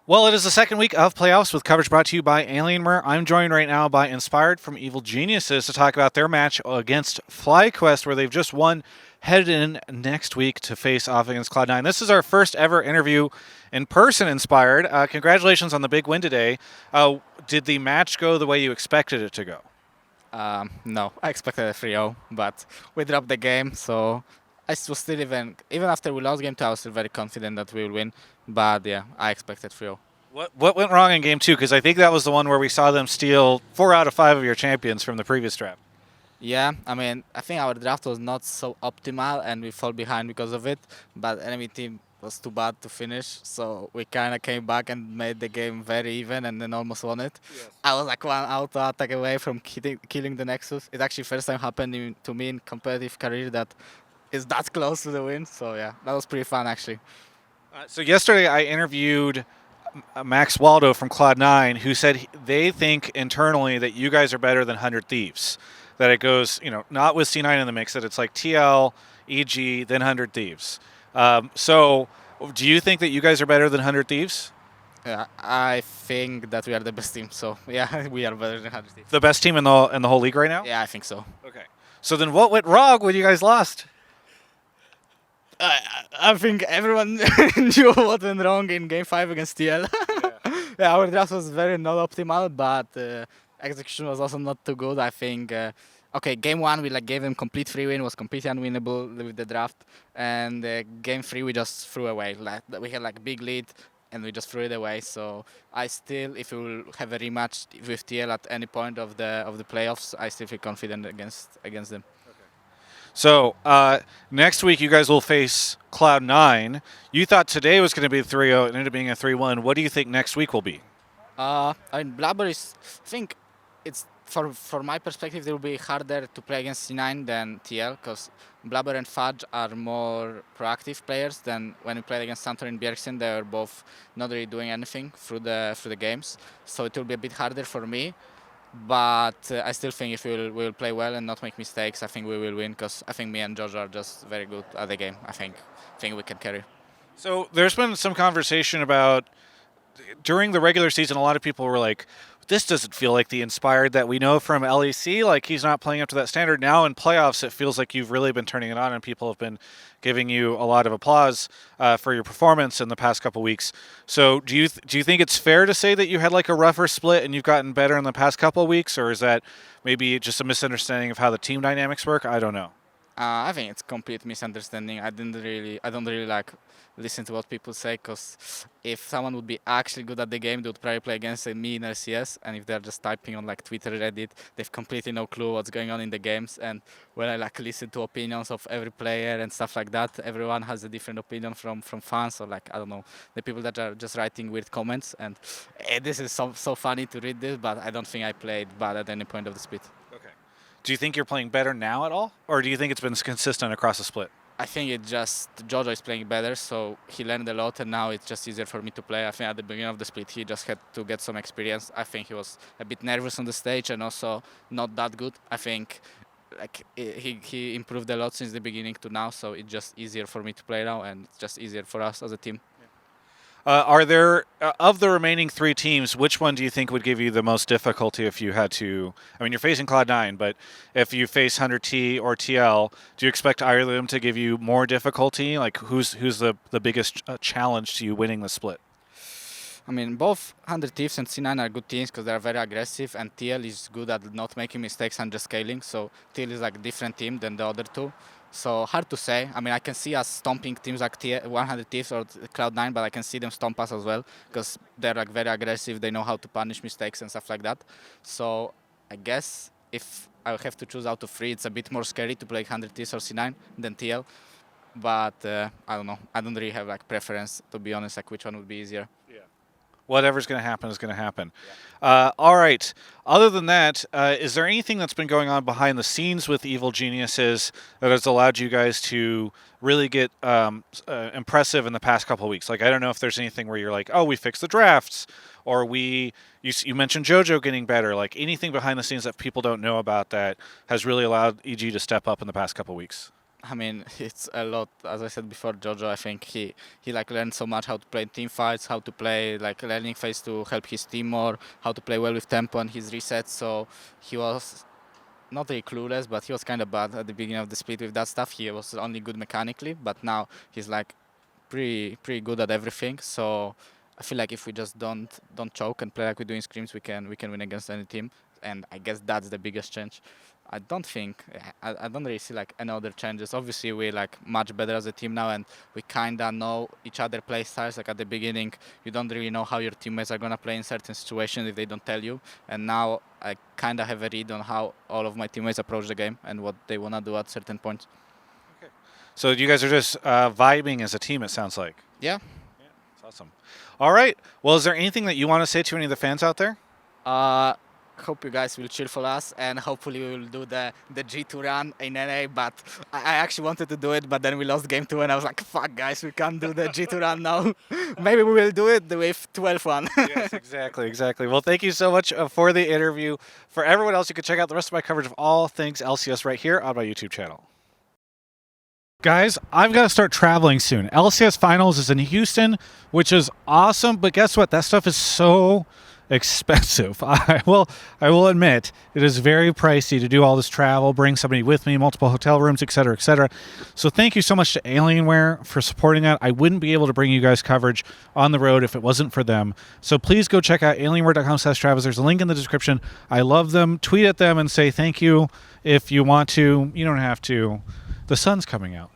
Well, it is the second week of playoffs with coverage brought to you by Alienware. I'm joined right now by Inspired from Evil Geniuses to talk about their match against FlyQuest, where they've just won, headed in next week to face off against Cloud9. This is our first ever interview in person, Inspired. Congratulations on the big win today. Did the match go the way you expected it to go? No, I expected a 3-0, but we dropped the game, so I was still even after we lost game 2, I was still very confident that we will win. But yeah, I expected 3-0. What went wrong in game two? Because I think that was the one where we saw them steal 4 out of 5 of your champions from the previous draft. Yeah, I think our draft was not so optimal and we fall behind because of it, but enemy team was too bad to finish, so we kind of came back and made the game very even and then almost won it. Yes. I was like one auto attack away from killing the Nexus. It's actually first time happened to me in competitive career that is that close to the win, so yeah, that was pretty fun actually. So yesterday I interviewed Max Waldo from Cloud9, who said they think internally that you guys are better than 100 Thieves. That it goes, not with C9 in the mix, that it's like TL, EG, then 100 Thieves. So do you think that you guys are better than 100 Thieves? Yeah, I think that we are the best team, so yeah, we are better than 100 Thieves. The best team in the whole league right now? Yeah, I think so. Okay. So then what went wrong when you guys lost? I think everyone knew what went wrong in Game 5 against TL. Yeah, our draft was very not optimal, but execution was also not too good. I think, okay, Game 1 we gave them complete free win, was completely unwinnable with the draft. And Game 3 we just threw away. We had big lead and we just threw it away. So I still, if we will have a rematch with TL at any point of the playoffs, I still feel confident against them. So next week you guys will face Cloud9. You thought today was going to be 3-0. It ended up being a 3-1. What do you think next week will be? Blabber is. I think it's for my perspective, it will be harder to play against C9 than TL because Blabber and Fudge are more proactive players than when we played against Santor and Bjergsen. They were both not really doing anything through the games, so it will be a bit harder for me. But I still think if we will play well and not make mistakes, I think we will win because I think me and Jojo are just very good at the game. I think we can carry. So there's been some conversation about during the regular season, a lot of people were like, this doesn't feel like the Inspired that we know from LEC. Like, he's not playing up to that standard. Now in playoffs, it feels like you've really been turning it on, and people have been giving you a lot of applause for your performance in the past couple weeks. So do you think it's fair to say that you had a rougher split and you've gotten better in the past couple of weeks, or is that maybe just a misunderstanding of how the team dynamics work? I don't know. I think it's complete misunderstanding. I don't really listen to what people say because if someone would be actually good at the game, they would probably play against me in LCS. And if they're just typing on Twitter, Reddit, they've completely no clue what's going on in the games. And when I listen to opinions of every player and stuff like that, everyone has a different opinion from fans or I don't know, the people that are just writing weird comments. And this is so funny to read this, but I don't think I played bad at any point of the split. Okay. Do you think you're playing better now at all, or do you think it's been consistent across the split? I think it just Jojo is playing better, so he learned a lot, and now it's just easier for me to play. I think at the beginning of the split, he just had to get some experience. I think he was a bit nervous on the stage and also not that good. I think he improved a lot since the beginning to now, so it's just easier for me to play now, and it's just easier for us as a team. Are there, of the remaining 3 teams, which one do you think would give you the most difficulty if you had to? I mean, you're facing Cloud9, but if you face 100T or TL, do you expect either of them to give you more difficulty? Who's the biggest challenge to you winning the split? I mean, both 100 Thieves and C9 are good teams because they're very aggressive, and TL is good at not making mistakes and just scaling. So TL is a different team than the other two. So hard to say. I mean, I can see us stomping teams like 100 Thieves or Cloud9, but I can see them stomp us as well because they're very aggressive. They know how to punish mistakes and stuff like that. So I guess if I have to choose out of 3, it's a bit more scary to play 100 Thieves or C9 than TL. But I don't know. I don't really have preference, to be honest, which one would be easier. Whatever's going to happen is going to happen. Yeah. All right. Other than that, is there anything that's been going on behind the scenes with Evil Geniuses that has allowed you guys to really get impressive in the past couple of weeks? I don't know if there's anything where you're like, oh, we fixed the drafts, or you mentioned JoJo getting better. Anything behind the scenes that people don't know about that has really allowed EG to step up in the past couple of weeks? I mean, it's a lot. As I said before, Jojo, I think he like learned so much how to play team fights, how to play like learning phase to help his team more, how to play well with tempo and his resets. So he was not really clueless, but he was kind of bad at the beginning of the split with that stuff. He was only good mechanically, but now he's like pretty good at everything. So I feel like if we just don't choke and play like we do in scrims, we can win against any team. And I guess that's the biggest change. I don't think I don't really see like any other changes. Obviously, we're like much better as a team now, and we kinda know each other play styles. Like at the beginning, you don't really know how your teammates are gonna play in certain situations if they don't tell you. And now I kinda have a read on how all of my teammates approach the game and what they wanna do at certain points. So you guys are just vibing as a team, it sounds like. Yeah. That's awesome. All right. Well, is there anything that you want to say to any of the fans out there? Hope you guys will cheer for us, and hopefully we will do the G2 run in NA. But I actually wanted to do it, but then we lost game 2, and I was like, fuck guys, we can't do the G2 run now. Maybe we will do it with 12-1. Yes, exactly. Well, thank you so much for the interview. For everyone else, you can check out the rest of my coverage of all things LCS right here on my YouTube channel. Guys, I've got to start traveling soon. LCS Finals is in Houston, which is awesome, but guess what? That stuff is so expensive. I will admit it is very pricey to do all this travel, bring somebody with me, multiple hotel rooms, etc., etc. So thank you so much to Alienware for supporting that. I wouldn't be able to bring you guys coverage on the road if it wasn't for them. So please go check out alienware.com/Travis. There's a link in the description. I love them. Tweet at them and say thank you if you want to. You don't have to. The sun's coming out.